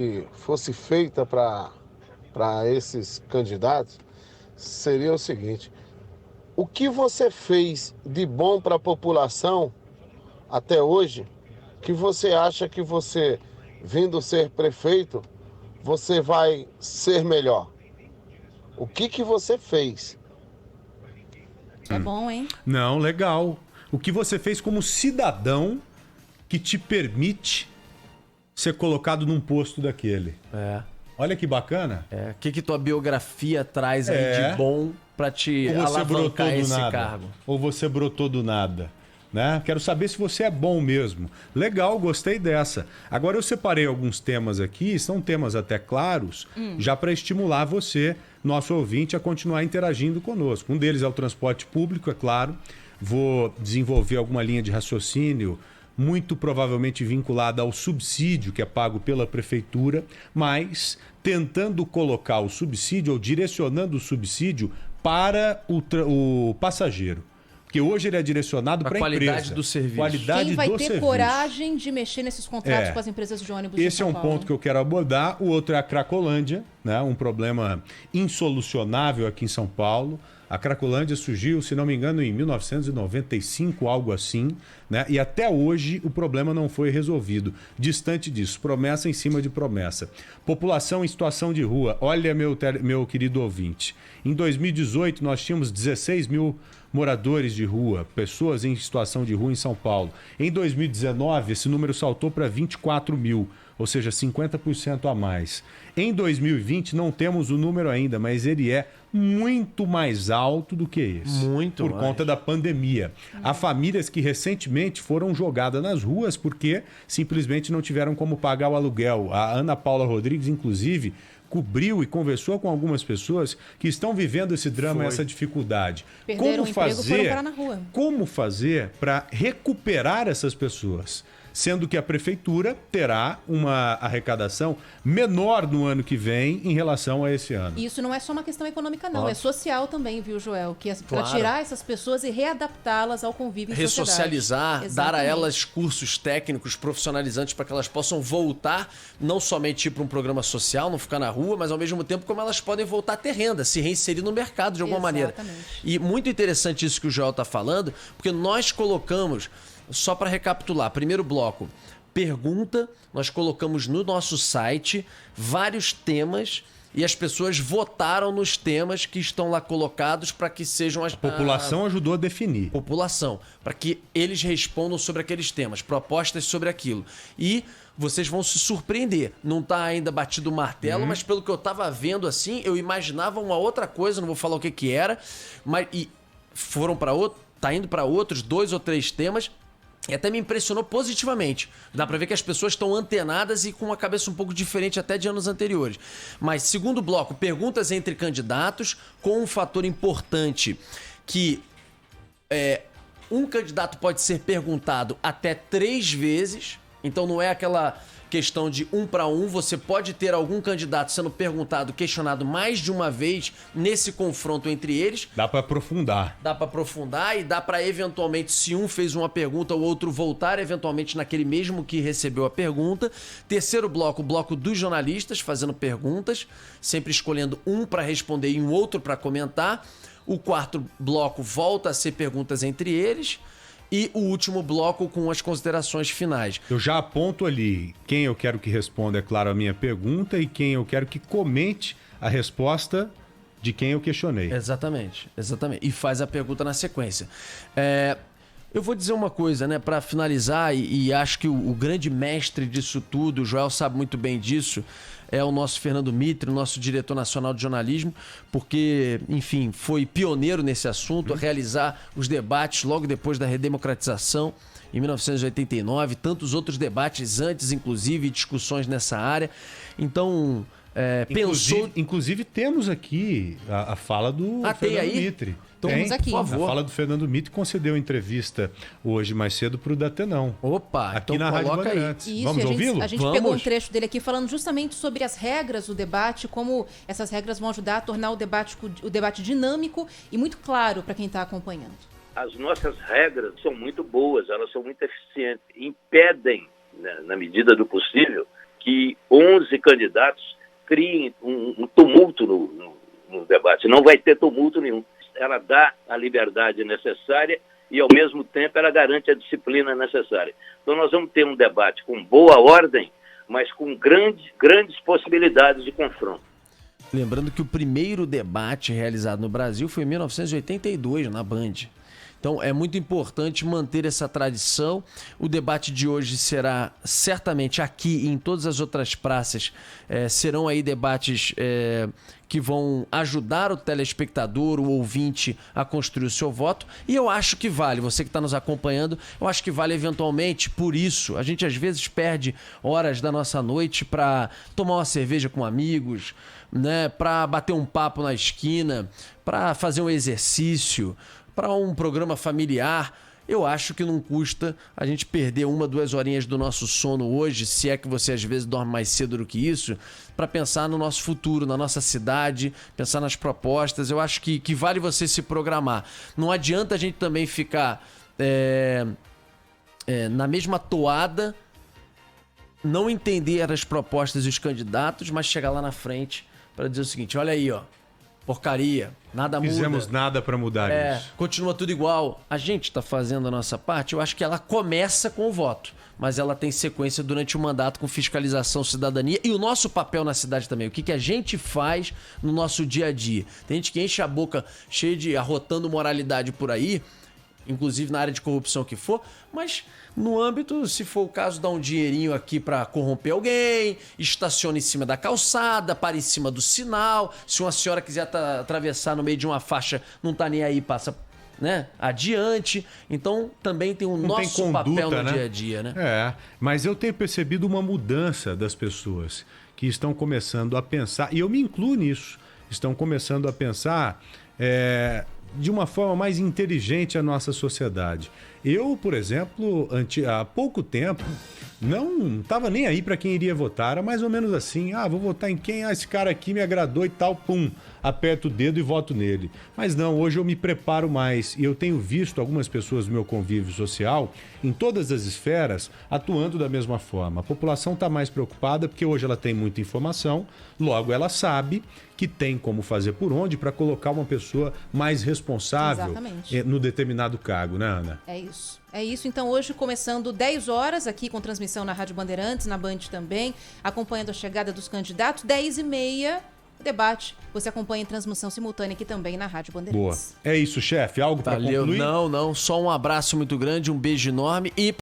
que fosse feita para esses candidatos seria o seguinte: o que você fez de bom para a população até hoje, que você acha que você, vindo ser prefeito, você vai ser melhor? O que você fez? É bom, hein? Não, legal. O que você fez como cidadão que te permite ser colocado num posto daquele. É. Olha que bacana. O que tua biografia traz aí de bom pra te Ou você brotou alavancar do esse nada. cargo? Ou você brotou do nada. Né? Quero saber se você é bom mesmo. Legal, gostei dessa. Agora eu separei alguns temas aqui, são temas até claros, já para estimular você, nosso ouvinte, a continuar interagindo conosco. Um deles é o transporte público, é claro. Vou desenvolver alguma linha de raciocínio muito provavelmente vinculada ao subsídio que é pago pela prefeitura, mas tentando colocar o subsídio ou direcionando o subsídio para o passageiro. Porque hoje ele é direcionado para a empresa. Qualidade do serviço. Qualidade Quem vai do ter serviço. coragem de mexer nesses contratos com as empresas de ônibus de Esse é São um Paulo? ponto que eu quero abordar. O outro é a Cracolândia, né? Um problema insolucionável aqui em São Paulo. A Cracolândia surgiu, se não me engano, em 1995, algo assim, né? E até hoje o problema não foi resolvido. Distante disso, promessa em cima de promessa. População em situação de rua. Olha, meu querido ouvinte, em 2018 nós tínhamos 16 mil moradores de rua, pessoas em situação de rua em São Paulo. Em 2019, esse número saltou para 24 mil, ou seja, 50% a mais. Em 2020, não temos o número ainda, mas ele é muito mais alto do que esse. Muito por mais. conta da pandemia. Há famílias que recentemente foram jogadas nas ruas porque simplesmente não tiveram como pagar o aluguel. A Ana Paula Rodrigues, inclusive, cobriu e conversou com algumas pessoas que estão vivendo esse drama, essa dificuldade. Perderam o emprego, foram parar na rua. Como fazer para recuperar essas pessoas? Sendo que a prefeitura terá uma arrecadação menor no ano que vem em relação a esse ano. E isso não é só uma questão econômica, não. É social também, viu, Joel? Que é para Claro. tirar essas pessoas e readaptá-las ao convívio em Ressocializar, sociedade. dar a Exatamente. elas cursos técnicos profissionalizantes para que elas possam voltar, não somente ir para um programa social, não ficar na rua, mas ao mesmo tempo como elas podem voltar a ter renda, se reinserir no mercado de alguma maneira. Exatamente. E muito interessante isso que o Joel está falando, porque nós colocamos, só para recapitular, primeiro bloco, pergunta, nós colocamos no nosso site vários temas e as pessoas votaram nos temas que estão lá colocados para que sejam as... A população ajudou a definir. População, para que eles respondam sobre aqueles temas, propostas sobre aquilo. E vocês vão se surpreender. Não tá ainda batido o martelo, mas pelo que eu tava vendo assim, eu imaginava uma outra coisa, não vou falar o que que era, mas e foram para outro, tá indo para outros 2 ou 3 temas. E até me impressionou positivamente. Dá pra ver que as pessoas estão antenadas e com uma cabeça um pouco diferente até de anos anteriores. Mas segundo bloco, perguntas entre candidatos, com um fator importante que um candidato pode ser perguntado até 3 vezes. Então não é aquela questão de 1 para 1, você pode ter algum candidato sendo perguntado, questionado mais de uma vez nesse confronto entre eles. Dá para aprofundar. Dá para aprofundar e dá para eventualmente, se um fez uma pergunta, o outro voltar eventualmente naquele mesmo que recebeu a pergunta. Terceiro bloco, o bloco dos jornalistas fazendo perguntas, sempre escolhendo um para responder e um outro para comentar. O quarto bloco volta a ser perguntas entre eles. E o último bloco com as considerações finais. Eu já aponto ali quem eu quero que responda, é claro, a minha pergunta e quem eu quero que comente a resposta de quem eu questionei. Exatamente, exatamente. E faz a pergunta na sequência. Eu vou dizer uma coisa, né, para finalizar, e acho que o grande mestre disso tudo, o Joel sabe muito bem disso, é o nosso Fernando Mitre, o nosso diretor nacional de jornalismo, porque, enfim, foi pioneiro nesse assunto, a realizar os debates logo depois da redemocratização, em 1989, tantos outros debates antes, inclusive, discussões nessa área. Então, Inclusive, temos aqui a fala do Fernando Mitre. Temos aqui. Por favor. A fala do Fernando Mitre concedeu entrevista hoje mais cedo para o Datenão. Opa, aqui então na Rádio coloca Bandeirantes. Isso, Vamos ouvi-lo? A gente pegou um trecho dele aqui falando justamente sobre as regras do debate, como essas regras vão ajudar a tornar o debate dinâmico e muito claro para quem está acompanhando. As nossas regras são muito boas, elas são muito eficientes, impedem, né, na medida do possível, que que 11 candidatos criem um tumulto no debate. Não vai ter tumulto nenhum. Ela dá a liberdade necessária e, ao mesmo tempo, ela garante a disciplina necessária. Então, nós vamos ter um debate com boa ordem, mas com grandes possibilidades de confronto. Lembrando que o primeiro debate realizado no Brasil foi em 1982, na Band. Então é muito importante manter essa tradição. O debate de hoje será certamente aqui e em todas as outras praças. Serão aí debates que vão ajudar o telespectador, o ouvinte a construir o seu voto. E eu acho que vale, você que está nos acompanhando, eu acho que vale eventualmente, por isso, a gente às vezes perde horas da nossa noite para tomar uma cerveja com amigos, né, para bater um papo na esquina, para fazer um exercício, para um programa familiar. Eu acho que não custa a gente perder 1, 2 horinhas do nosso sono hoje, se é que você às vezes dorme mais cedo do que isso, para pensar no nosso futuro, na nossa cidade, pensar nas propostas. Eu acho que vale você se programar. Não adianta a gente também ficar na mesma toada, não entender as propostas e os candidatos, mas chegar lá na frente para dizer o seguinte: olha aí, ó, porcaria, nada muda. Fizemos nada para mudar isso. Continua tudo igual. A gente está fazendo a nossa parte. Eu acho que ela começa com o voto, mas ela tem sequência durante o mandato com fiscalização, cidadania e o nosso papel na cidade também. O que a gente faz no nosso dia a dia. Tem gente que enche a boca cheia de arrotando moralidade por aí, inclusive na área de corrupção que for, mas no âmbito, se for o caso, dá um dinheirinho aqui para corromper alguém, estaciona em cima da calçada, para em cima do sinal. Se uma senhora quiser atravessar no meio de uma faixa, não tá nem aí, passa, né, adiante. Então também tem o nosso papel no dia a dia, né? Mas eu tenho percebido uma mudança das pessoas que estão começando a pensar, e eu me incluo nisso, estão começando a pensar de uma forma mais inteligente a nossa sociedade. Eu, por exemplo, há pouco tempo, não estava nem aí para quem iria votar. Era mais ou menos assim: vou votar em quem? Esse cara aqui me agradou e tal, pum, aperto o dedo e voto nele. Mas não, hoje eu me preparo mais e eu tenho visto algumas pessoas do meu convívio social, em todas as esferas, atuando da mesma forma. A população está mais preocupada porque hoje ela tem muita informação, logo ela sabe que tem como fazer por onde para colocar uma pessoa mais responsável no determinado cargo, né, Ana? É isso. É isso. Então, hoje, começando 10 horas, aqui com transmissão na Rádio Bandeirantes, na Band também, acompanhando a chegada dos candidatos, 10h30, o debate. Você acompanha em transmissão simultânea aqui também na Rádio Bandeirantes. Boa. É isso, chefe. Algo para concluir? Não. Só um abraço muito grande, um beijo enorme e